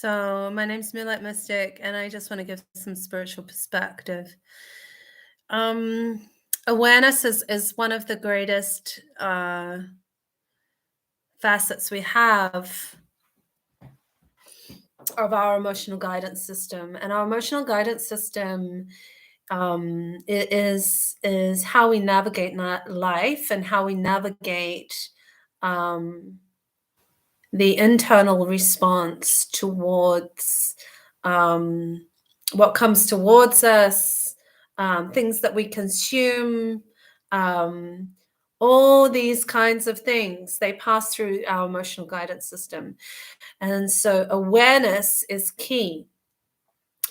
So, my name's Moonlight Mystic, and I just want to give some spiritual perspective. Um, Awareness is one of the greatest facets we have of our emotional guidance system, and our emotional guidance system is how we navigate life and how we navigate um, the internal response towards what comes towards us, things that we consume, um, all these kinds of things, they pass through our emotional guidance system. And so awareness is key.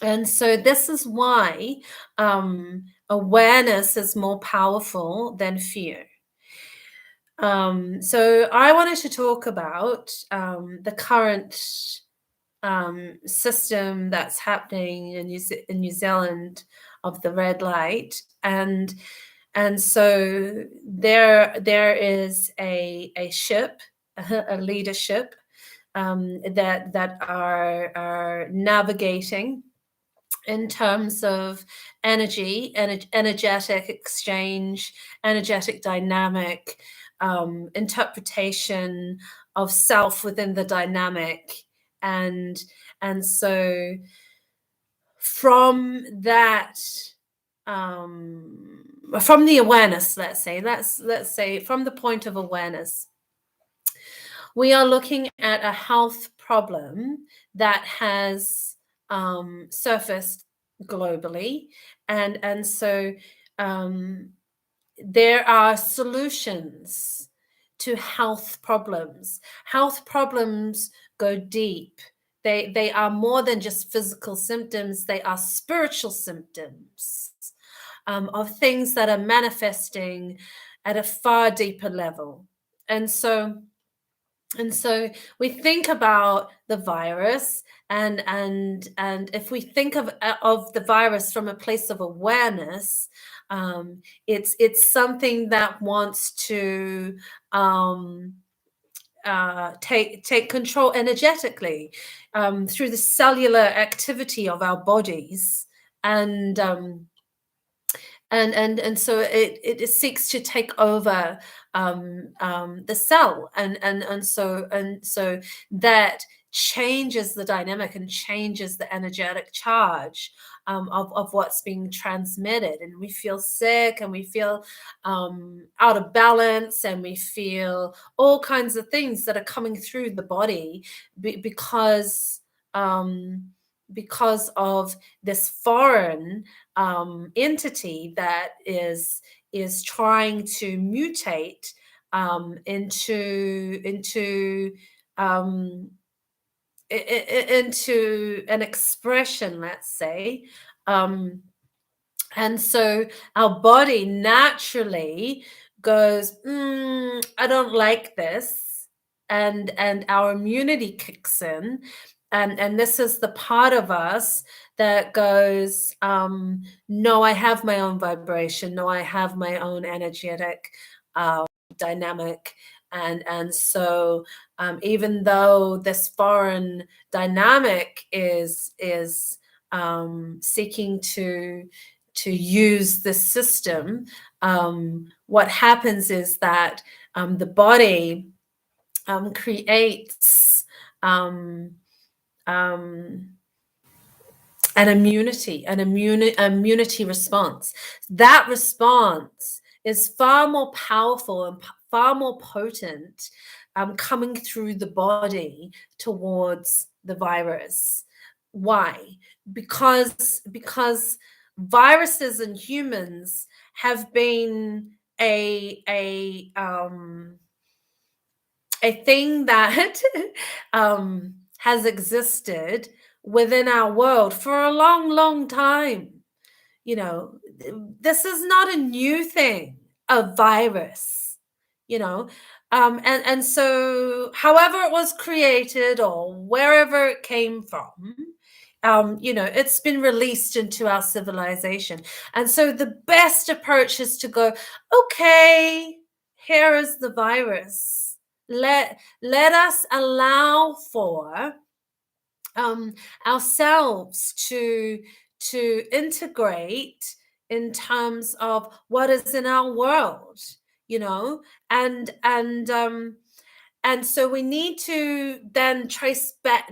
And so this is why awareness is more powerful than fear. So I wanted to talk about the current system that's happening in New Zealand of the red light, and so there is a ship, a leadership that are navigating in terms of energetic exchange, energetic dynamic, interpretation of self within the dynamic, and so from that, from the awareness, let's say from the point of awareness, we are looking at a health problem that has surfaced globally, and so there are solutions to health problems. Health problems go deep. They are more than just physical symptoms. They are spiritual symptoms of things that are manifesting at a far deeper level. And so we think about the virus, and if we think of the virus from a place of awareness, it's something that wants to take control energetically through the cellular activity of our bodies, and so it seeks to take over the cell, and so that changes the dynamic and changes the energetic charge of what's being transmitted, and we feel sick, and we feel out of balance, and we feel all kinds of things that are coming through the body because of this foreign entity that is trying to mutate into an expression, let's say. And so our body naturally goes, I don't like this, and our immunity kicks in, and this is the part of us that goes, no, I have my own vibration, no, I have my own energetic dynamic, and so even though this foreign dynamic is seeking to use the system, what happens is that the body creates an immunity response. That response is far more powerful and far more potent coming through the body towards the virus. Why? Because viruses and humans have been a thing that has existed within our world for a long time. You know, this is not a new thing, a virus, and so however it was created or wherever it came from, it's been released into our civilization. And so the best approach is to go, okay, here is the virus. Let us allow for um, ourselves to integrate in terms of what is in our world, you know, and and so we need to then trace back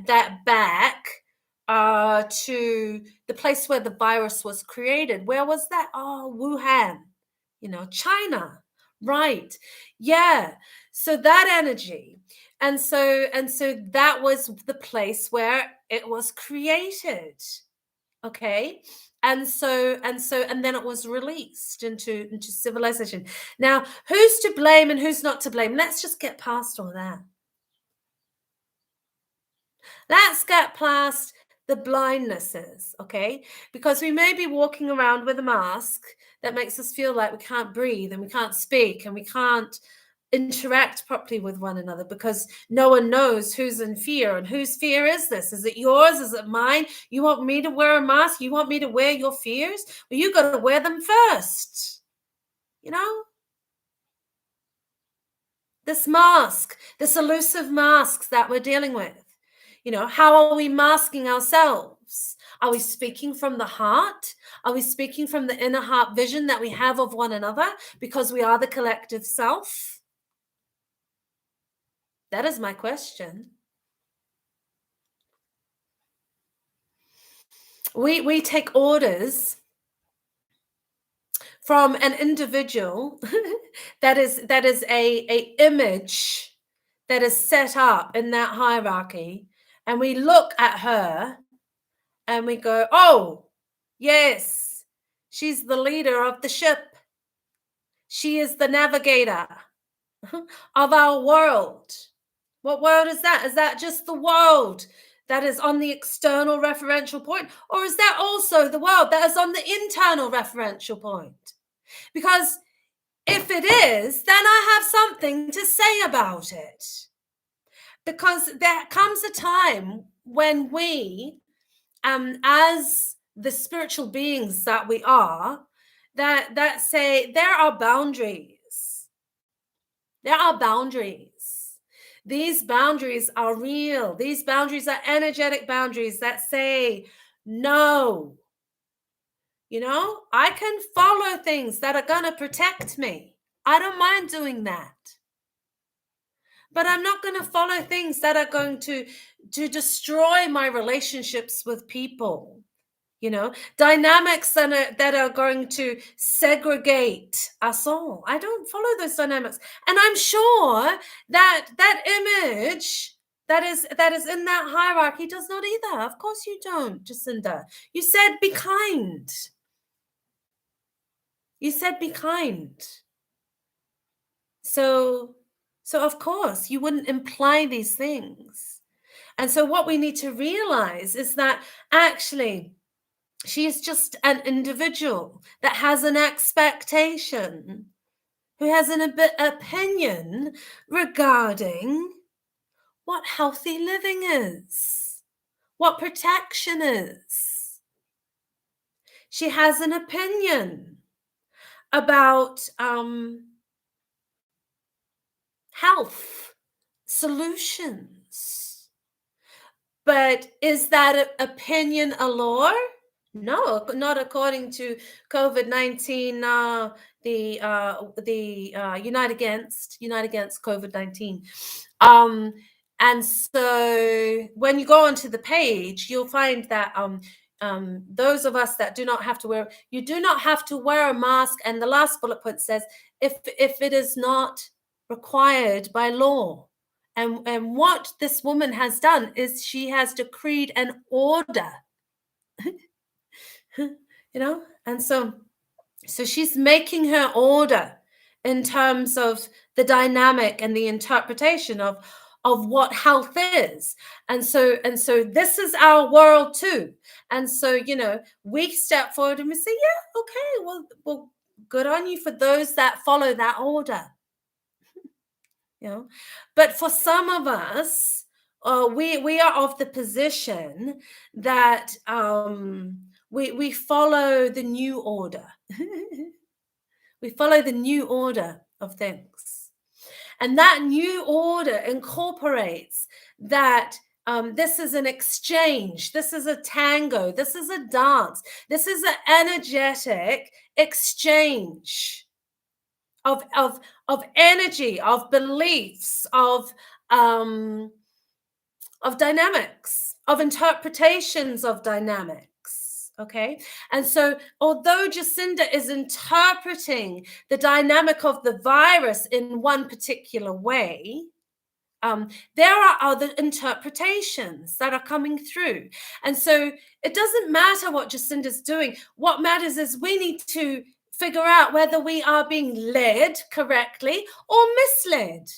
to the place where the virus was created. Where was that? Oh, Wuhan, you know, China, right? Yeah. So that energy, and so that was the place where it was created. Okay. And then it was released into civilization. Now, who's to blame and who's not to blame? Let's just get past all that. Let's get past the blindnesses, okay? Because we may be walking around with a mask that makes us feel like we can't breathe and we can't speak and we can't interact properly with one another because no one knows who's in fear. And whose fear is this? Is it yours? Is it mine? You want me to wear a mask? You want me to wear your fears? Well, you got to wear them first. You know, this mask, this elusive masks that we're dealing with. You know, how are we masking ourselves? Are we speaking from the heart? Are we speaking from the inner heart vision that we have of one another because we are the collective self? That is my question. We take orders from an individual that is a image that is set up in that hierarchy, and we look at her and we go, oh yes, she's the leader of the ship, she is the navigator of our world. What world is that? Is that just the world that is on the external referential point? Or is that also the world that is on the internal referential point? Because if it is, then I have something to say about it. Because there comes a time when we, as the spiritual beings that we are, that say there are boundaries. There are boundaries. These boundaries are real. These boundaries are energetic boundaries that say no. You know, I can follow things that are going to protect me. I don't mind doing that. But I'm not going to follow things that are going to destroy my relationships with people. You know, dynamics that are going to segregate us all. I don't follow those dynamics. And I'm sure that that image that is in that hierarchy does not either. Of course you don't, Jacinda. You said be kind. You said be kind. So of course you wouldn't imply these things. And so what we need to realize is that actually she is just an individual that has an expectation, who has an opinion regarding what healthy living is, what protection is. She has an opinion about health solutions. But is that opinion a law? No, not according to COVID-19. Unite Against COVID-19. And so when you go onto the page, you'll find that those of us that do not have to wear, you do not have to wear a mask. And the last bullet point says, if it is not required by law. And what this woman has done is she has decreed an order. You know, and so she's making her order in terms of the dynamic and the interpretation of what health is. And so this is our world too. And so, you know, we step forward and we say, yeah, okay, well good on you for those that follow that order. You know, but for some of us, we are of the position that we follow the new order. We follow the new order of things, and that new order incorporates that This is an exchange. This is a tango. This is a dance. This is an energetic exchange of energy, of beliefs, of dynamics, of interpretations of dynamics. Okay. And so, although Jacinda is interpreting the dynamic of the virus in one particular way, there are other interpretations that are coming through. And so, it doesn't matter what Jacinda's doing. What matters is we need to figure out whether we are being led correctly or misled.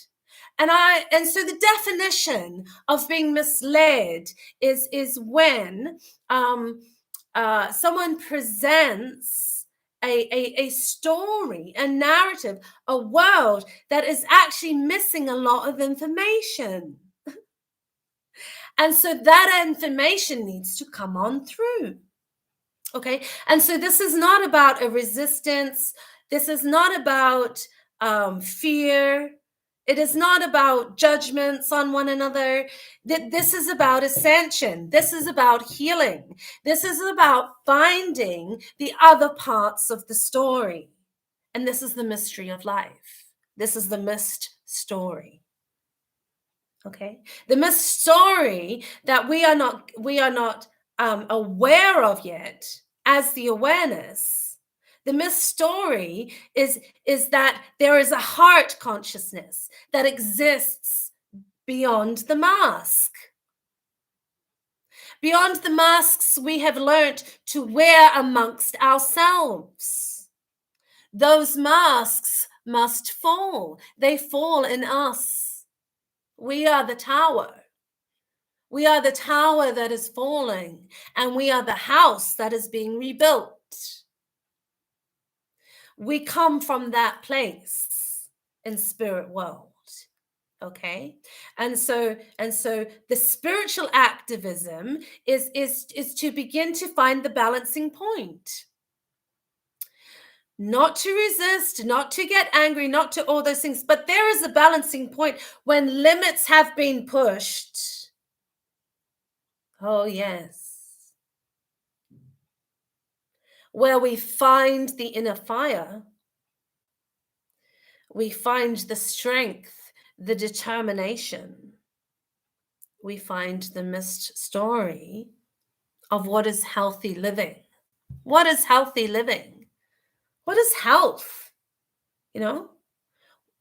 And so the definition of being misled is when someone presents a story, a narrative, a world that is actually missing a lot of information. And so that information needs to come on through. Okay. And so this is not about a resistance. This is not about fear. It is not about judgments on one another. This is about ascension. This is about healing. This is about finding the other parts of the story. And this is the mystery of life. This is the missed story. Okay. The missed story that we are not aware of yet as the awareness. The missed story is that there is a heart consciousness that exists beyond the mask. Beyond the masks we have learned to wear amongst ourselves. Those masks must fall. They fall in us. We are the tower. We are the tower that is falling, and we are the house that is being rebuilt. We come from that place in spirit world. Okay. And so the spiritual activism is to begin to find the balancing point. Not to resist, not to get angry, not to all those things, but there is a balancing point when limits have been pushed. Oh, yes. Where we find the inner fire, we find the strength, the determination. We find the missed story of what is healthy living. What is healthy living? What is health?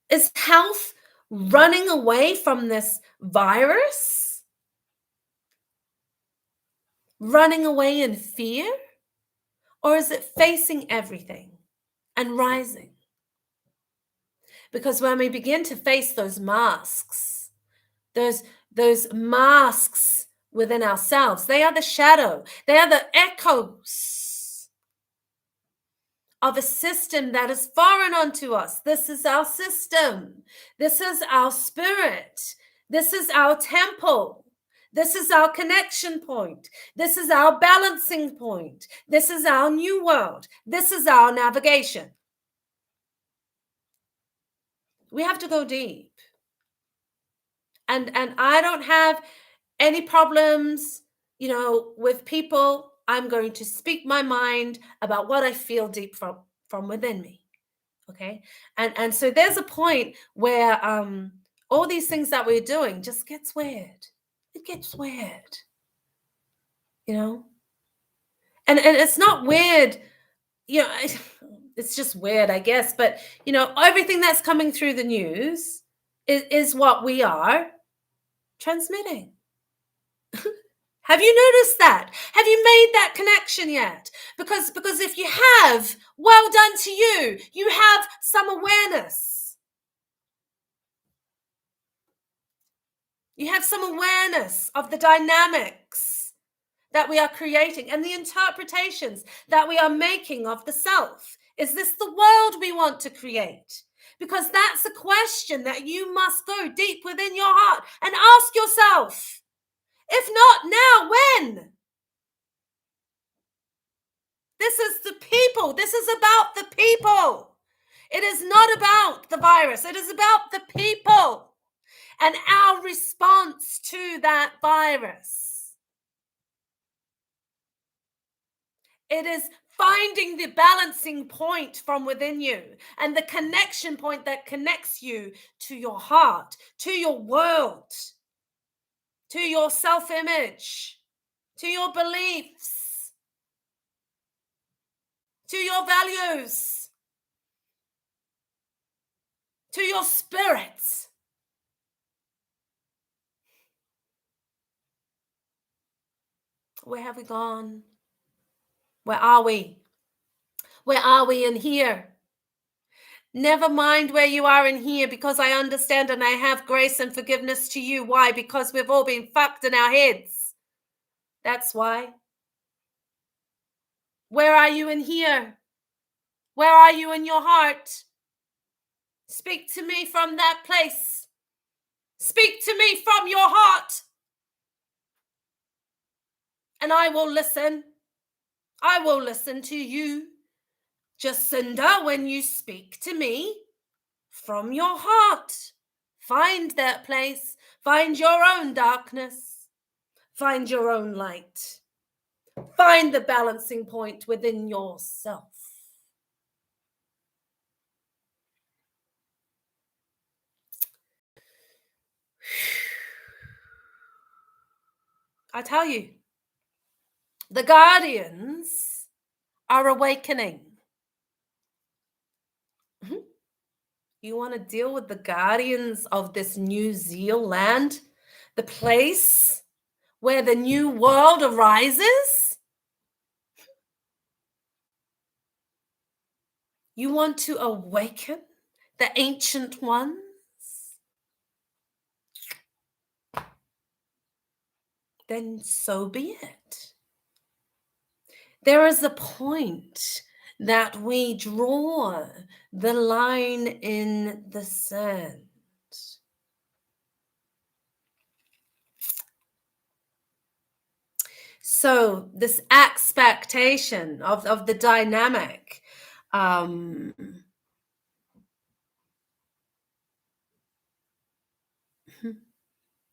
Is health running away from this virus? Running away in fear? Or is it facing everything and rising? Because when we begin to face those masks, those masks within ourselves, they are the shadow. They are the echoes of a system that is foreign unto us. This is our system. This is our spirit. This is our temple. This is our connection point. This is our balancing point. This is our new world. This is our navigation. We have to go deep. And I don't have any problems, with people. I'm going to speak my mind about what I feel deep from within me. Okay. And so there's a point where all these things that we're doing just gets weird. It gets weird, and it's not weird, it's just weird, I guess. But, everything that's coming through the news is what we are transmitting. Have you noticed that? Have you made that connection yet? Because if you have, well done to you. You have some awareness. You have some awareness of the dynamics that we are creating and the interpretations that we are making of the self. Is this the world we want to create? Because that's a question that you must go deep within your heart and ask yourself. If not now, when? This is the people. This is about the people. It is not about the virus. It is about the people. And our response to that virus, it is finding the balancing point from within you and the connection point that connects you to your heart, to your world, to your self-image, to your beliefs, to your values, to your spirit. Where have we gone? Where are we? Where are we in here? Never mind where you are in here, because I understand and I have grace and forgiveness to you. Why? Because we've all been fucked in our heads. That's why. Where are you in here? Where are you in your heart? Speak to me from that place. Speak to me from your heart. And I will listen. I will listen to you, Jacinda, when you speak to me from your heart. Find that place. Find your own darkness. Find your own light. Find the balancing point within yourself. I tell you, the guardians are awakening. You want to deal with the guardians of this New Zealand, the place where the new world arises? You want to awaken the ancient ones? Then so be it. There is a point that we draw the line in the sand. So this expectation of the dynamic,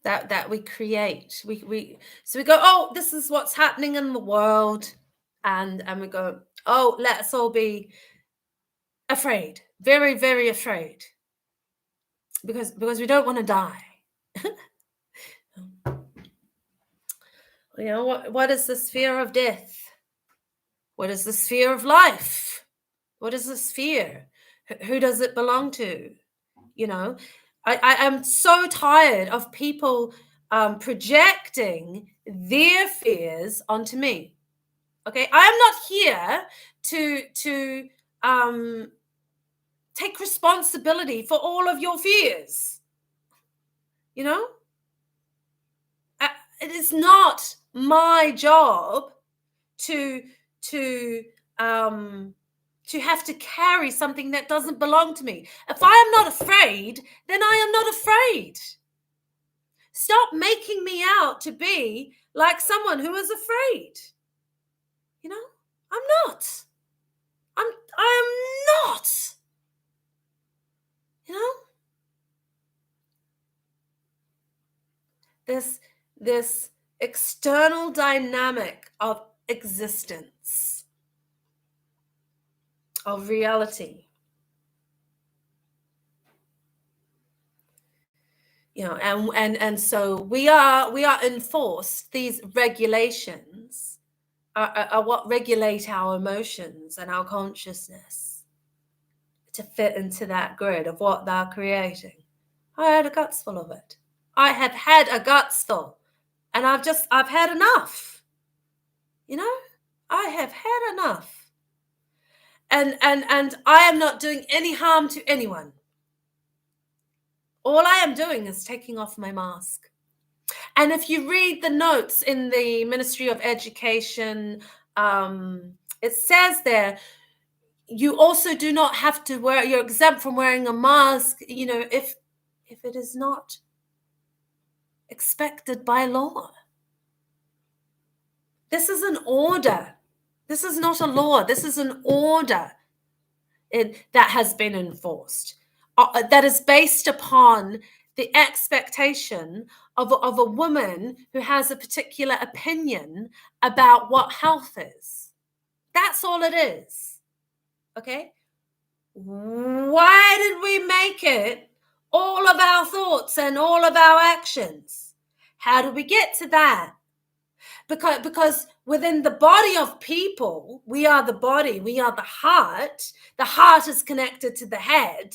that we create, so we go, oh, this is what's happening in the world, and we go, oh, let's all be afraid, very, very afraid, because we don't want to die. You know, what is this fear of death? What is this fear of life? What is this fear? Who does it belong to? You know, I am so tired of people projecting their fears onto me. Okay, I am not here to take responsibility for all of your fears. You know, it is not my job to have to carry something that doesn't belong to me. If I am not afraid, then I am not afraid. Stop making me out to be like someone who is afraid. You know, I'm not. I am not. You know, this external dynamic of existence, of reality. You know, and so we are enforced. These regulations are what regulate our emotions and our consciousness to fit into that grid of what they're creating. I had a guts full of it. I have had a guts full, and I've had enough. You know, I have had enough, and I am not doing any harm to anyone. All I am doing is taking off my mask. And if you read the notes in the Ministry of Education, it says there, you also do not have to wear, you're exempt from wearing a mask, you know, if it is not expected by law. This is an order. This is not a law. This is an order that has been enforced, that is based upon the expectation of a woman who has a particular opinion about what health is. That's all it is. Okay? Why did we make it all of our thoughts and all of our actions? How do we get to that? Because within the body of people, we are the body, we are the heart. The heart is connected to the head.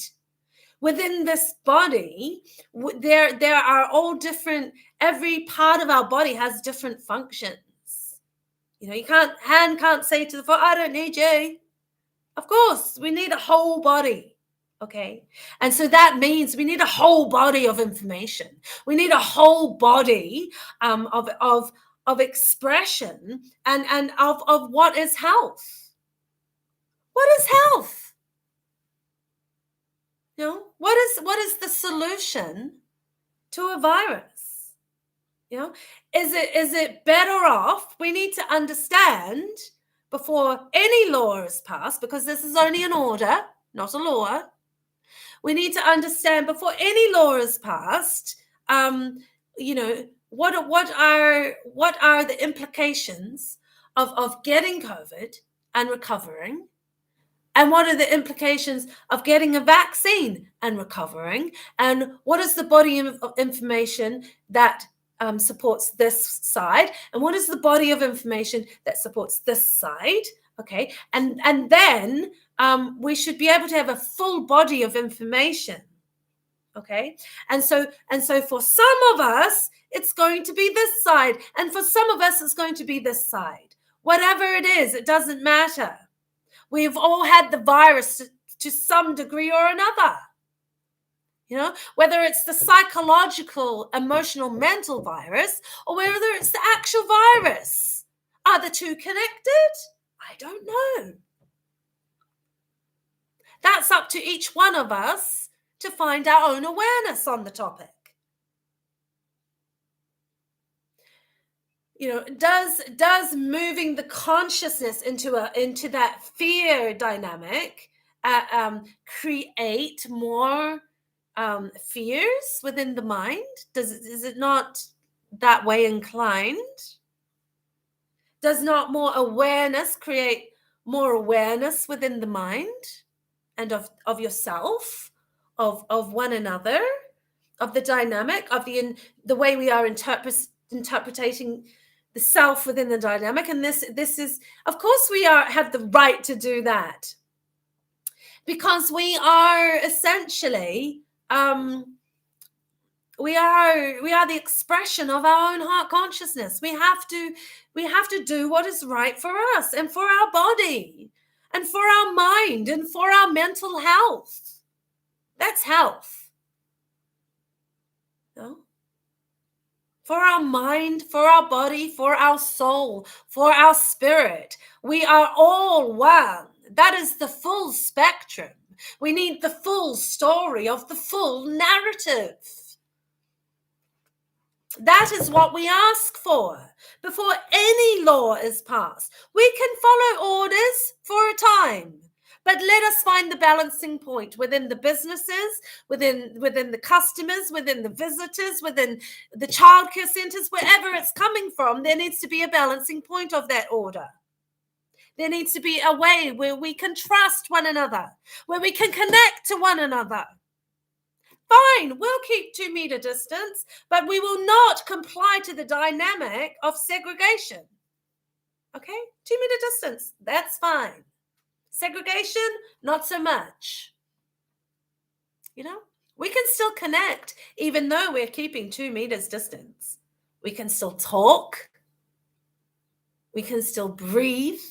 Within this body, there are all different, every part of our body has different functions. You know, hand can't say to the foot, I don't need you. Of course, we need a whole body. Okay. And so that means we need a whole body of information. We need a whole body of expression and of what is health. What is health? You know, what is the solution to a virus? You know, is it better off? We need to understand before any law is passed, because this is only an order, not a law. We need to understand before any law is passed, you know, what are the implications of getting COVID and recovering, and what are the implications of getting a vaccine and recovering, and what is the body of information that supports this side, and what is the body of information that supports this side. Okay, and then we should be able to have a full body of information. Okay, and so for some of us it's going to be this side, and for some of us it's going to be this side. Whatever it is, it doesn't matter. We've all had the virus to some degree or another. You know, whether it's the psychological, emotional, mental virus, or whether it's the actual virus. Are the two connected? I don't know. That's up to each one of us to find our own awareness on the topic. You know, does moving the consciousness into that fear dynamic create more fears within the mind? Is it not that way inclined? Does not more awareness create more awareness within the mind and of yourself, of one another, of the dynamic, of the way we are interpreting the self within the dynamic? And this is, of course, we have the right to do that, because we are essentially we are the expression of our own heart consciousness. We have to do what is right for us and for our body and for our mind and for our mental health. That's health. No? For our mind, for our body, for our soul, for our spirit. We are all one. That is the full spectrum. We need the full story of the full narrative. That is what we ask for before any law is passed. We can follow orders for a time, but let us find the balancing point within the businesses, within the customers, within the visitors, within the childcare centers, wherever it's coming from. There needs to be a balancing point of that order. There needs to be a way where we can trust one another, where we can connect to one another. Fine, we'll keep 2 meter distance, but we will not comply to the dynamic of segregation. Okay, 2 meter distance, that's fine. Segregation, not so much. You know, we can still connect even though we're keeping 2 meters distance. We can still talk. We can still breathe.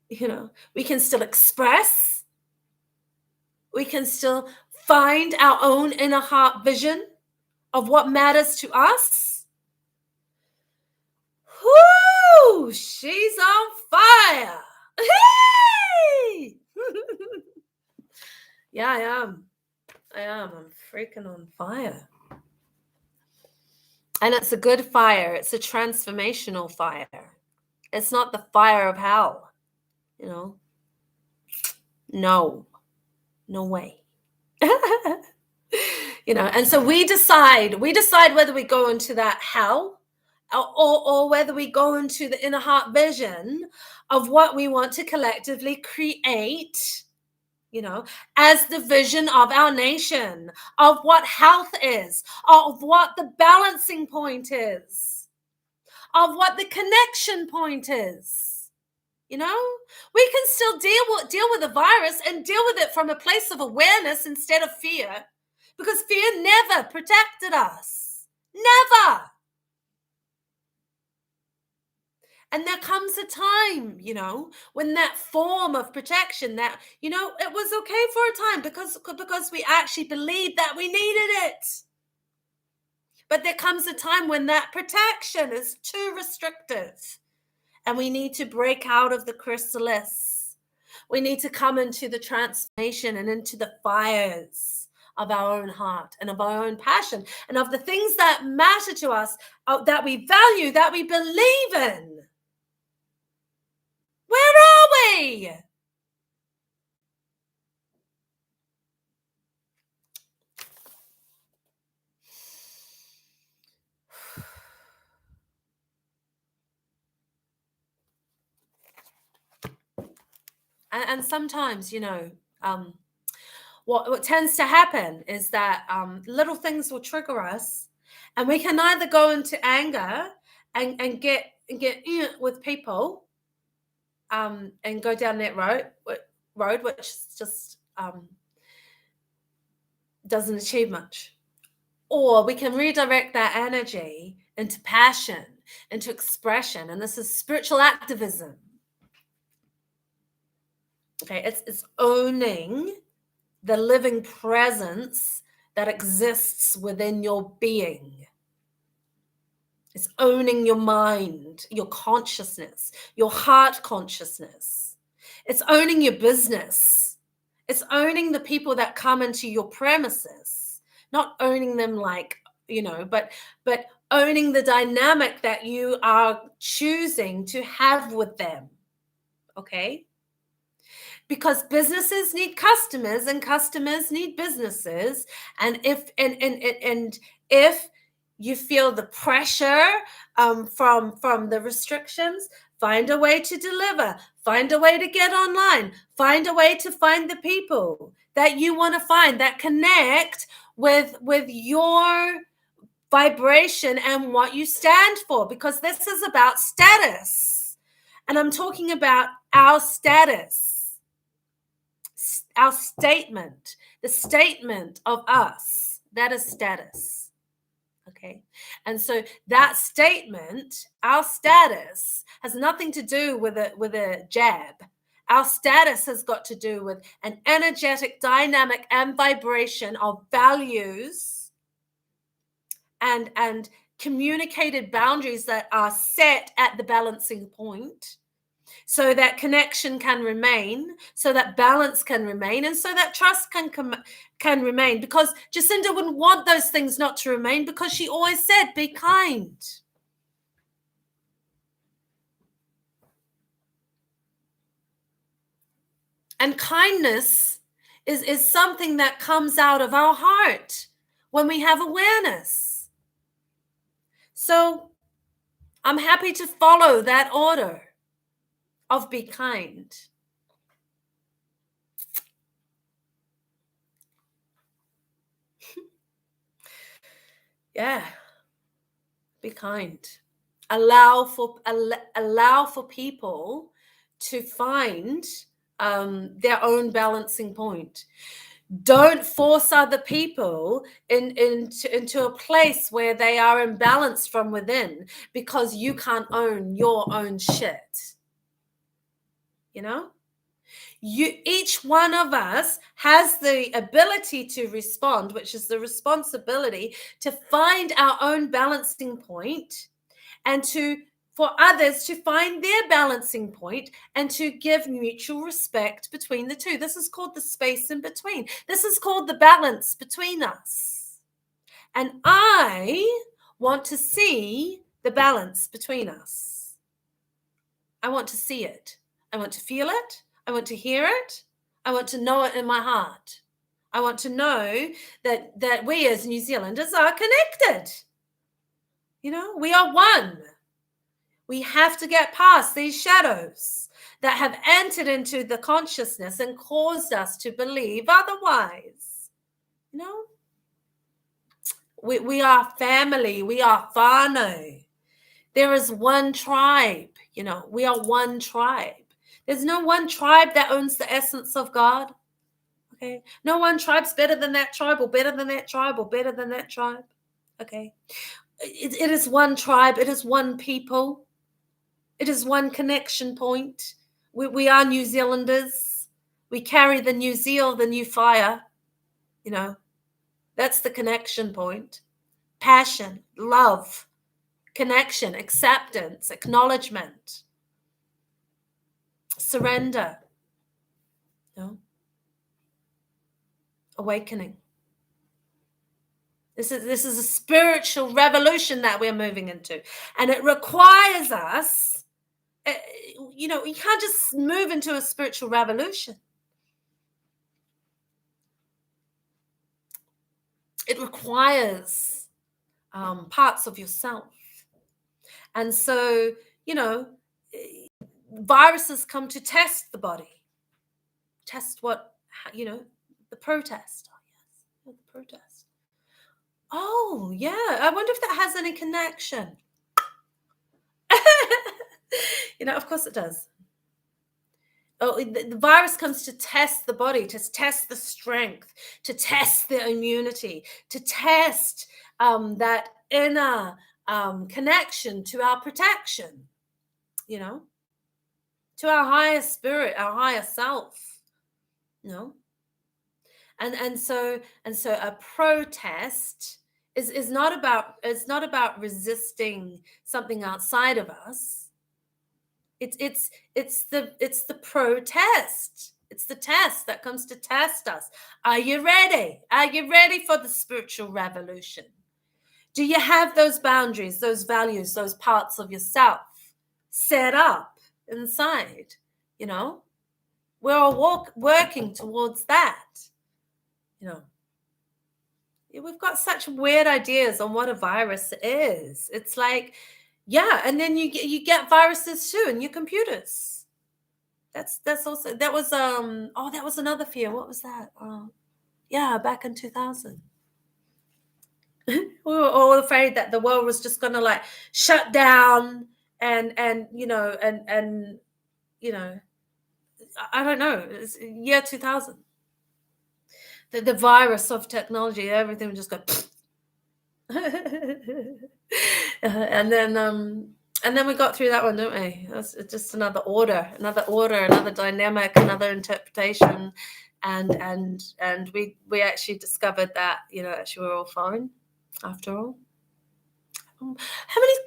You know, we can still express. We can still find our own inner heart vision of what matters to us. Whoo! She's on fire. Hey! Yeah, I am. I'm freaking on fire. And it's a good fire. It's a transformational fire. It's not the fire of hell, you know. No way. And so we decide whether we go into that hell, or whether we go into the inner heart vision of what we want to collectively create, as the vision of our nation, of what health is, of what the balancing point is, of what the connection point is. We can still deal with the virus and deal with it from a place of awareness instead of fear, because fear never protected us. Never. And there comes a time, when that form of protection, that, it was okay for a time because we actually believed that we needed it. But there comes a time when that protection is too restrictive, and we need to break out of the chrysalis. We need to come into the transformation and into the fires of our own heart and of our own passion and of the things that matter to us, that we value, that we believe in. Where are we? And sometimes, what tends to happen is that little things will trigger us, and we can either go into anger and get with people, and go down that road which just doesn't achieve much, or we can redirect that energy into passion, into expression, and this is spiritual activism. Okay, it's owning the living presence that exists within your being. It's owning your mind, your consciousness, your heart consciousness. It's owning your business. It's owning the people that come into your premises, not owning them but owning the dynamic that you are choosing to have with them. Okay? Because businesses need customers and customers need businesses. And if you feel the pressure from the restrictions, find a way to deliver, find a way to get online, find a way to find the people that you want to find that connect with your vibration and what you stand for, because this is about status. And I'm talking about our status. Our statement, the statement of us, that is status. Okay. And so that statement, our status, has nothing to do with a jab. Our status has got to do with an energetic dynamic and vibration of values and communicated boundaries that are set at the balancing point, so that connection can remain, so that balance can remain, and so that trust can remain. Because Jacinda wouldn't want those things not to remain, because she always said, be kind. And kindness is something that comes out of our heart when we have awareness. So I'm happy to follow that order of be kind. Yeah. Be kind. Allow for people to find their own balancing point. Don't force other people into a place where they are imbalanced from within, because you can't own your own shit. Each one of us has the ability to respond, which is the responsibility to find our own balancing point, and for others to find their balancing point, and to give mutual respect between the two. This is called the space in between. This is called the balance between us. And I want to see the balance between us. I want to see it. I want to feel it. I want to hear it. I want to know it in my heart. I want to know that we as New Zealanders are connected. We are one. We have to get past these shadows that have entered into the consciousness and caused us to believe otherwise. We are family. We are whānau. There is one tribe. We are one tribe. There's no one tribe that owns the essence of God. Okay. No one tribe's better than that tribe or better than that tribe or better than that tribe. Okay. It is one tribe. It is one people. It is one connection point. We are New Zealanders. We carry the new zeal, the new fire. That's the connection point. Passion, love, connection, acceptance, acknowledgement, surrender, awakening. This is a spiritual revolution that we're moving into, and it requires us. You can't just move into a spiritual revolution. It requires parts of yourself, and so viruses come to test the body, test what the protest. The protest. Oh yeah, I wonder if that has any connection. Of course it does. Oh, the virus comes to test the body, to test the strength, to test the immunity, to test that inner connection to our protection, to our higher spirit, our higher self, and so a protest is not about resisting something outside of us. It's the protest. It's the test that comes to test us. Are you ready? Are you ready for the spiritual revolution? Do you have those boundaries, those values, those parts of yourself set up inside? We're all working towards that. We've got such weird ideas on what a virus is. It's like, yeah, and then you get viruses too in your computers. That was another fear. What was that? Back in 2000. We were all afraid that the world was just gonna like shut down and I don't know. It's year 2000. The virus of technology, everything would just go and then we got through that one, didn't we? That's just another order, another dynamic, another interpretation, and we actually discovered that actually we're all fine after all. How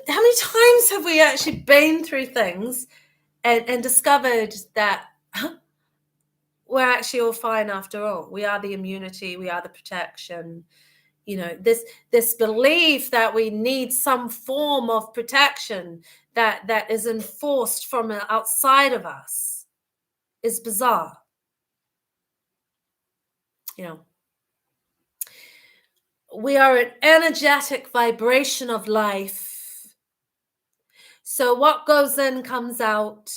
many times have we actually been through things and discovered that we're actually all fine after all? We are the immunity, we are the protection. This belief that we need some form of protection that is enforced from outside of us is bizarre. We are an energetic vibration of life. So what goes in comes out.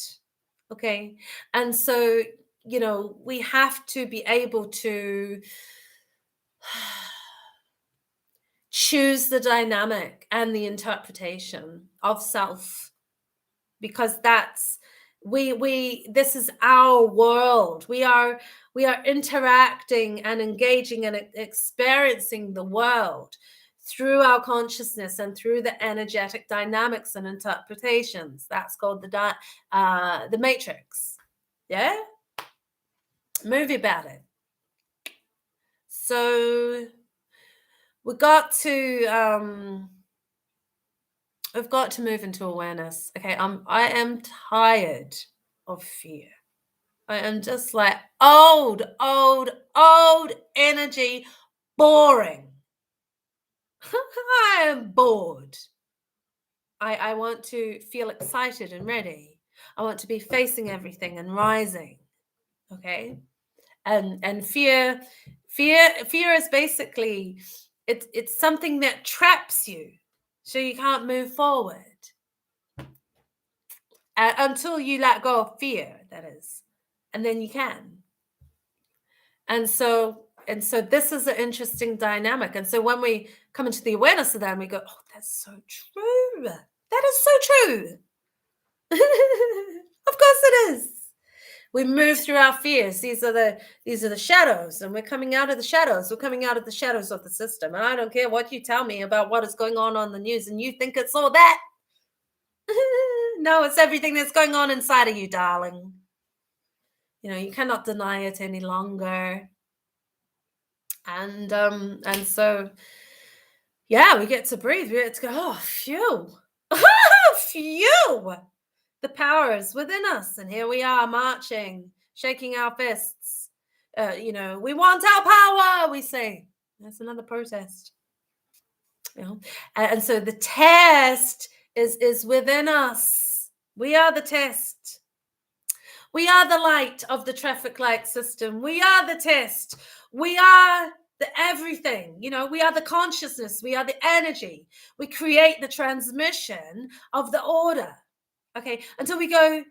Okay. And so, we have to be able to choose the dynamic and the interpretation of self, because this is our world. We are interacting and engaging and experiencing the world through our consciousness and through the energetic dynamics and interpretations. That's called the Matrix. Yeah, movie about it. So we've got to move into awareness. Okay, I am tired of fear. I am just like old energy, boring. I am bored. I want to feel excited and ready. I want to be facing everything and rising. Okay, and fear Fear is basically it's something that traps you, so you can't move forward until you let go of fear. That is, and then you can. And so this is an interesting dynamic. And so when we come into the awareness of that, and we go, "Oh, that's so true. That is so true." Of course it is. We move through our fears. These are the shadows, and we're coming out of the shadows. We're coming out of the shadows of the system. And I don't care what you tell me about what is going on the news, and you think it's all that. No, it's everything that's going on inside of you, darling. You cannot deny it any longer. And so, yeah, we get to breathe. We get to go, oh, phew. Phew. The power is within us. And here we are marching, shaking our fists. We want our power, we say. That's another protest. And so the test is within us. We are the test. We are the light of the traffic light system. We are the test. We are the everything. We are the consciousness. We are the energy. We create the transmission of the order. Okay, until we go,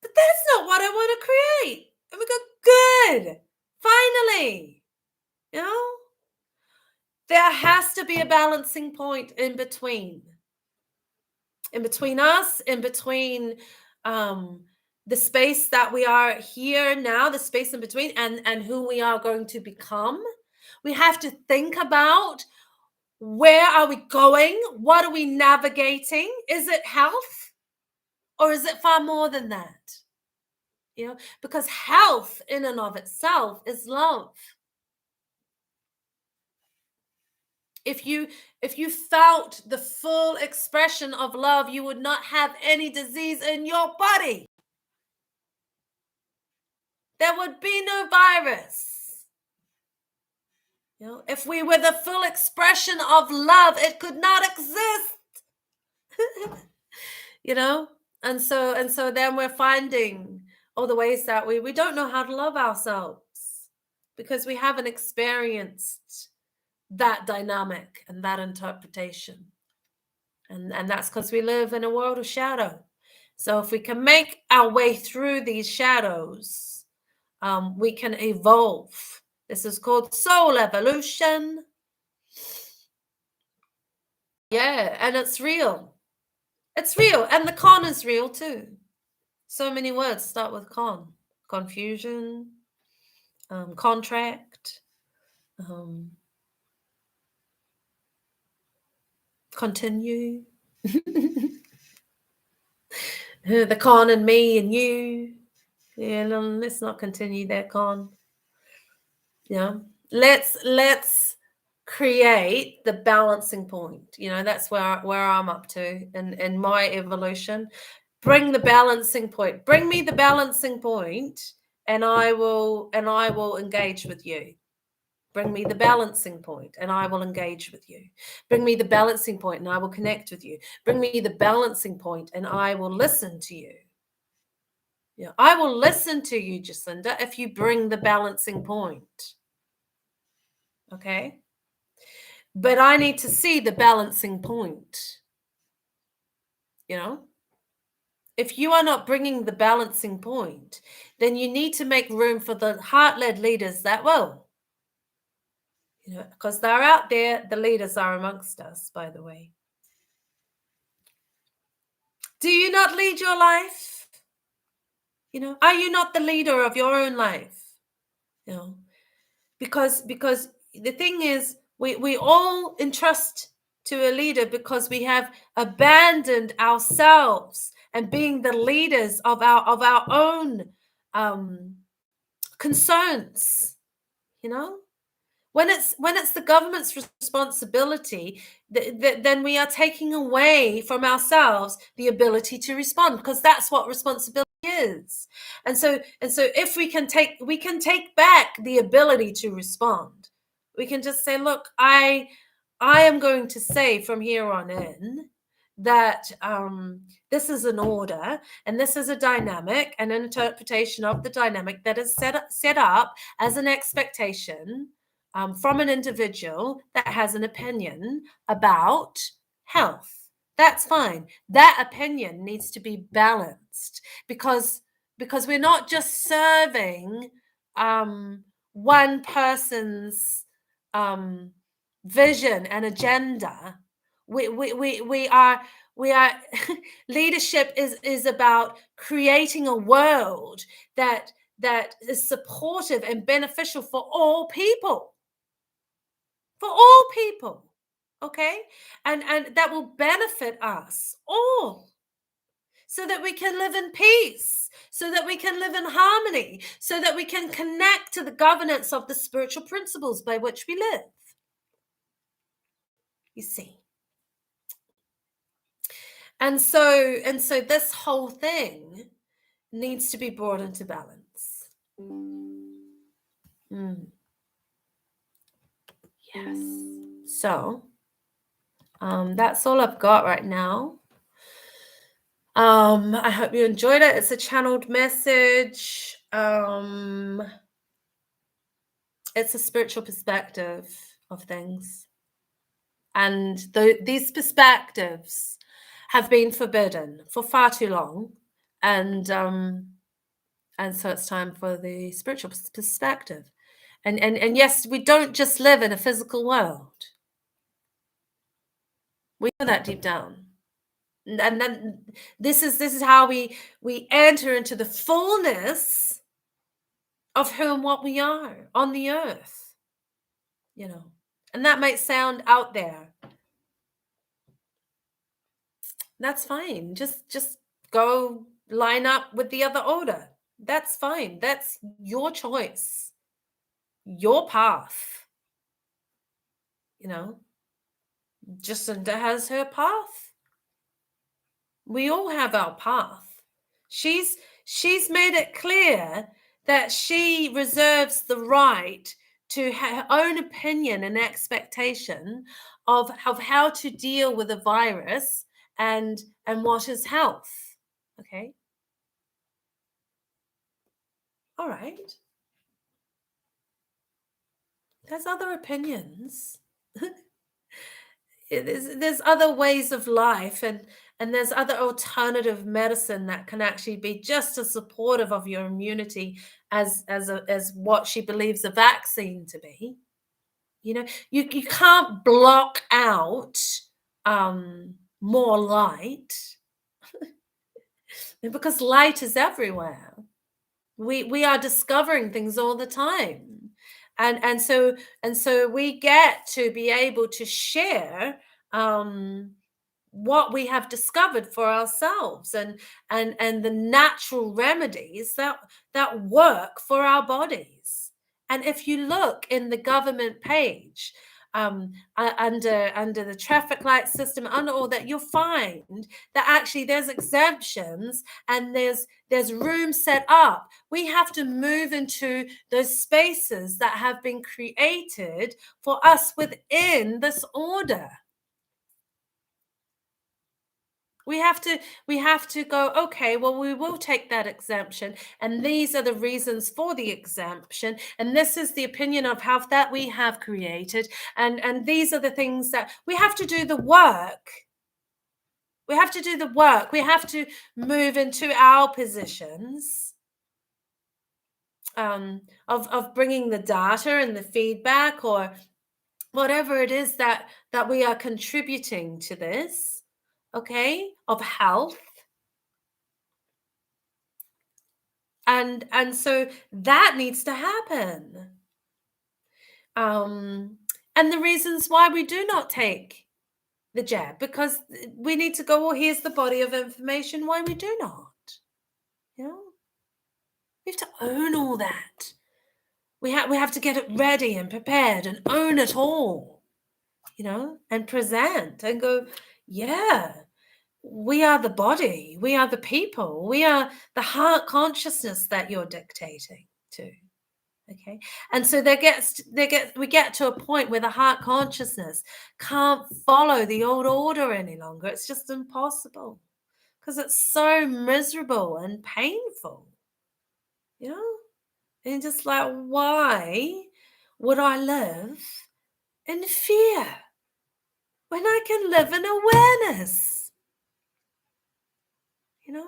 but that's not what I want to create. And we go, good, finally. There has to be a balancing point in between us, in between the space that we are here now, the space in between, and who we are going to become. We have to think about, where are we going? What are we navigating? Is it health? Or is it far more than that? Because health in and of itself is love. If you felt the full expression of love, you would not have any disease in your body. There would be no virus. If we were the full expression of love, it could not exist. And so then we're finding all the ways that we don't know how to love ourselves, because we haven't experienced that dynamic and that interpretation. And that's because we live in a world of shadow. So if we can make our way through these shadows, we can evolve. This is called soul evolution. Yeah, and it's real. It's real. And the con is real too. So many words start with con. Confusion, contract, continue. The con and me and you. Yeah, no, let's not continue that con. Let's create the balancing point. That's where I'm up to in my evolution. Bring the balancing point. Bring me the balancing point, and I will engage with you. Bring me the balancing point, and I will engage with you. Bring me the balancing point, and I will connect with you. Bring me the balancing point, and I will listen to you. I will listen to you, Jacinda, if you bring the balancing point. Okay? But I need to see the balancing point. If you are not bringing the balancing point, then you need to make room for the heart-led leaders that will. Because they're out there. The leaders are amongst us, by the way. Do you not lead your life? Are you not the leader of your own life? Because the thing is, we all entrust to a leader because we have abandoned ourselves and being the leaders of our own concerns. When it's the government's responsibility, then we are taking away from ourselves the ability to respond, because that's what responsibility is. And so if we can take back the ability to respond. We can just say, look, I am going to say from here on in that this is an order and this is a dynamic, an interpretation of the dynamic that is set up as an expectation from an individual that has an opinion about health. That's fine. That opinion needs to be balanced because we're not just serving one person's vision and agenda. We are leadership is about creating a world that is supportive and beneficial for all people, okay, and that will benefit us all, so that we can live in peace, so that we can live in harmony, so that we can connect to the governance of the spiritual principles by which we live. You see. And so this whole thing needs to be brought into balance. Yes. So that's all I've got right now. I hope you enjoyed it. It's a channeled message. It's a spiritual perspective of things. And these perspectives have been forbidden for far too long. And so it's time for the spiritual perspective. And yes, we don't just live in a physical world. We know that deep down. And then this is how we enter into the fullness of who and what we are on the earth, you know. And that might sound out there. That's fine. Just go line up with the other order. That's fine. That's your choice, your path. You know, Jacinda has her path. We all have our path. She's made it clear that she reserves the right to her own opinion and expectation of how to deal with a virus and what is health. Okay. All right. There's other opinions. There's other ways of life, and there's other alternative medicine that can actually be just as supportive of your immunity as what she believes a vaccine to be. You know, you can't block out more light because light is everywhere. We are discovering things all the time. And so we get to be able to share what we have discovered for ourselves and the natural remedies that work for our bodies. And if you look in the government page, under the traffic light system, under all that, you'll find that actually there's exemptions and there's room set up. We have to move into those spaces that have been created for us within this order. We have to go, okay, well, we will take that exemption, and these are the reasons for the exemption, and this is the opinion of health that we have created, and these are the things that we have to do the work. We have to do the work. We have to move into our positions of bringing the data and the feedback or whatever it is that we are contributing to this. Okay, of health. And so that needs to happen. And the reasons why we do not take the jab, because we need to go, well, here's the body of information why we do not. You know, we have to own all that. We have to get it ready and prepared and own it all, you know, and present and go, yeah, we are the body, we are the people, we are the heart consciousness that you're dictating to. Okay. And so we get to a point where the heart consciousness can't follow the old order any longer. It's just impossible because it's so miserable and painful. You know? And just like, why would I live in fear when I can live in awareness? You know?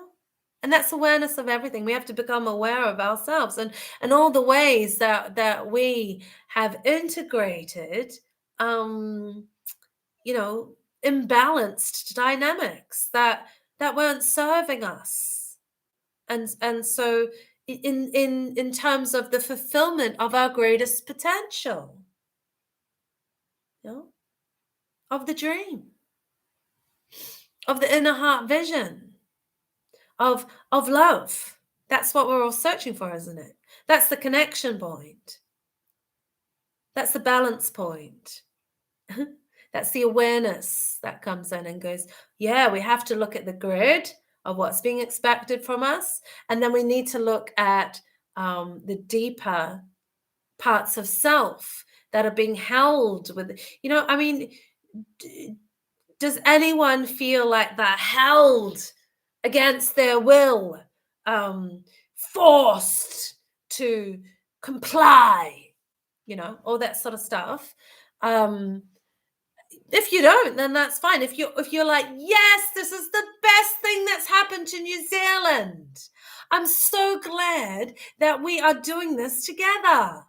And that's awareness of everything. We have to become aware of ourselves and all the ways that we have integrated you know, imbalanced dynamics that weren't serving us. And so in terms of the fulfillment of our greatest potential, you know, of the dream, of the inner heart vision, of love. That's what we're all searching for, isn't it? That's the connection point. That's the balance point. That's the awareness that comes in and goes, yeah, we have to look at the grid of what's being expected from us. And then we need to look at the deeper parts of self that are being held with, I mean, does anyone feel like they're held against their will, forced to comply, all that sort of stuff? If you don't, then that's fine. If you're like, yes, this is the best thing that's happened to New Zealand. I'm so glad that we are doing this together.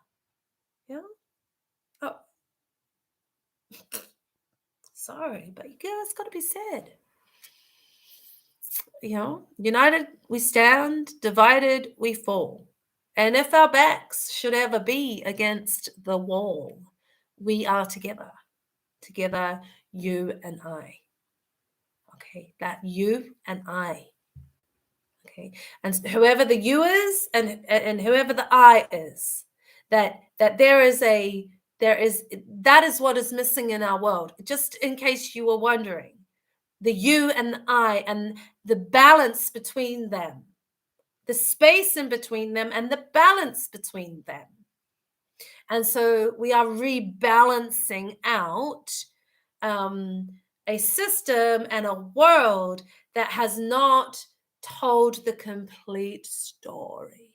Yeah. Oh, sorry, but it's got to be said. United we stand, divided we fall. And if our backs should ever be against the wall, we are together. Together, you and I. Okay, that you and I. Okay, and whoever the you is and whoever the I is, that that is what is missing in our world. Just in case you were wondering, the you and the I and the balance between them, the space in between them and the balance between them. And so we are rebalancing out a system and a world that has not told the complete story.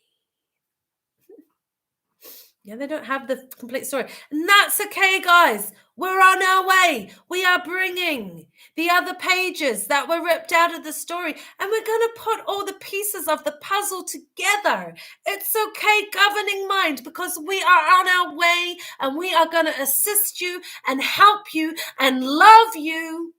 Yeah, they don't have the complete story. And that's okay, guys. We're on our way. We are bringing the other pages that were ripped out of the story, and we're going to put all the pieces of the puzzle together. It's okay, governing mind, because we are on our way, and we are going to assist you and help you and love you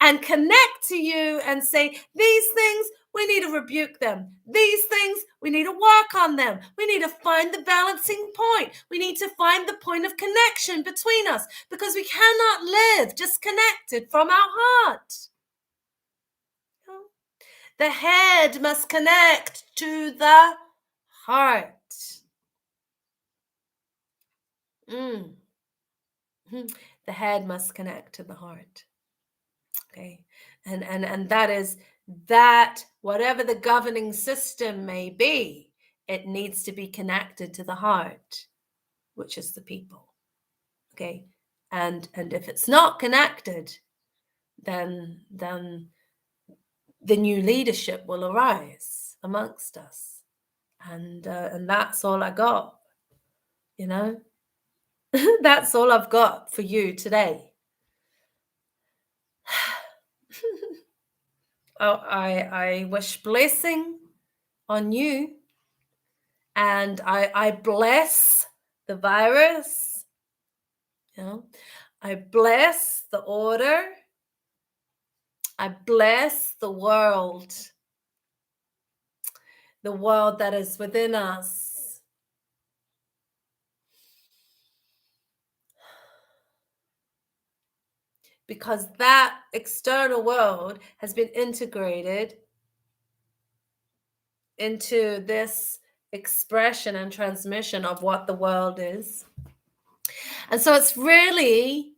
and connect to you and say, these things, we need to rebuke them. These things, we need to work on them. We need to find the balancing point. We need to find the point of connection between us because we cannot live disconnected from our heart. The head must connect to the heart. The head must connect to the heart. Okay. And that is that whatever the governing system may be, it needs to be connected to the heart, which is the people. Okay. And if it's not connected, then the new leadership will arise amongst us. And that's all I got, That's all I've got for you today. I wish blessing on you, and I bless the virus. I bless the order. I bless the world that is within us. Because that external world has been integrated into this expression and transmission of what the world is. And so it's really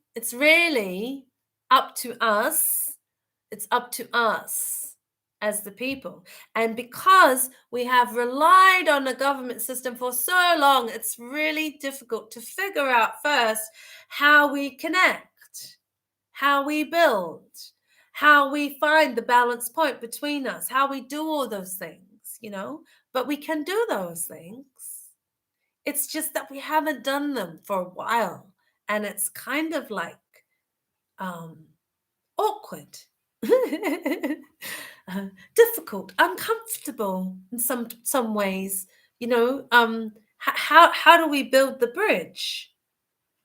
up to us. It's up to us as the people. And because we have relied on the government system for so long, it's really difficult to figure out first how we connect, how we build, how we find the balance point between us, how we do all those things, but we can do those things. It's just that we haven't done them for a while. And it's kind of like awkward. Difficult, uncomfortable in some ways. How do we build the bridge?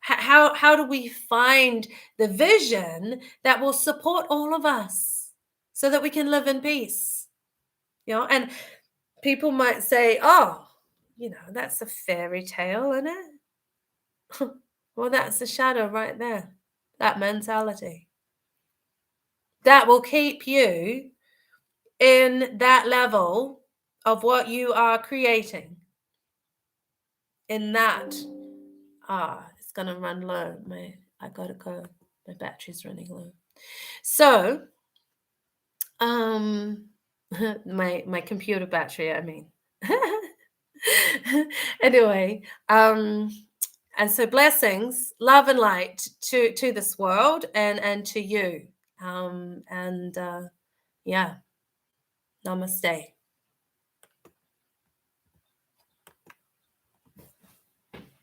How do we find the vision that will support all of us so that we can live in peace? And people might say, oh, that's a fairy tale, isn't it? Well, that's the shadow right there, that mentality that will keep you in that level of what you are creating. In that, it's gonna run low. I gotta go. My battery's running low. So, my computer battery, I mean. Anyway, and so blessings, love and light to this world and to you. Yeah. Namaste.